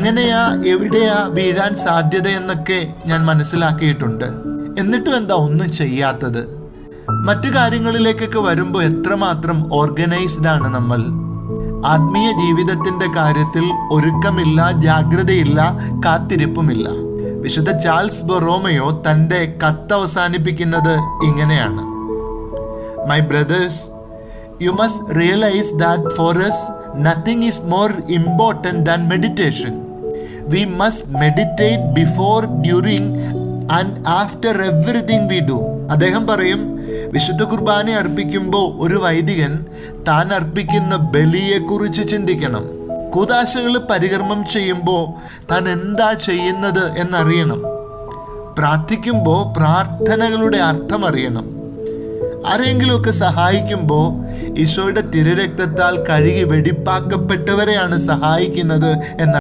എങ്ങനെയാ എവിടെയാ വീഴാൻ സാധ്യതയെന്നൊക്കെ ഞാൻ മനസ്സിലാക്കിയിട്ടുണ്ട്. എന്നിട്ടും എന്താ ഒന്നും ചെയ്യാത്തത്? മറ്റു കാര്യങ്ങളിലേക്കൊക്കെ വരുമ്പോൾ എത്രമാത്രം ഓർഗനൈസ്ഡ് ആണ് നമ്മൾ. ആത്മീയ ജീവിതത്തിന്റെ കാര്യത്തിൽ ഒരുക്കമില്ല, ജാഗ്രതയില്ല, കാത്തിരിപ്പുമില്ല. വിശുദ്ധ ചാൾസ് ബൊറോമയോ തൻ്റെ കത്ത് അവസാനിപ്പിക്കുന്നത് ഇങ്ങനെയാണ്: my brothers, you must realise that for us nothing is more important than meditation. We must meditate before, during and after everything we do. അദ്ദേഹം പറയും, വിശുദ്ധ കുർബാന അർപ്പിക്കുമ്പോൾ ഒരു വൈദികൻ താൻ അർപ്പിക്കുന്ന ബലിയെക്കുറിച്ച് ചിന്തിക്കണം. കൂദാശകൾ പരികർമ്മം ചെയ്യുമ്പോൾ താൻ എന്താ ചെയ്യുന്നത് എന്നറിയണം. പ്രാർത്ഥിക്കുമ്പോൾ പ്രാർത്ഥനകളുടെ അർത്ഥം അറിയണം. ആരെങ്കിലുമൊക്കെ സഹായിക്കുമ്പോൾ ഈശോയുടെ തിരുരക്തത്താൽ കഴുകി വെടിപ്പാക്കപ്പെട്ടവരെയാണ് സഹായിക്കുന്നത് എന്ന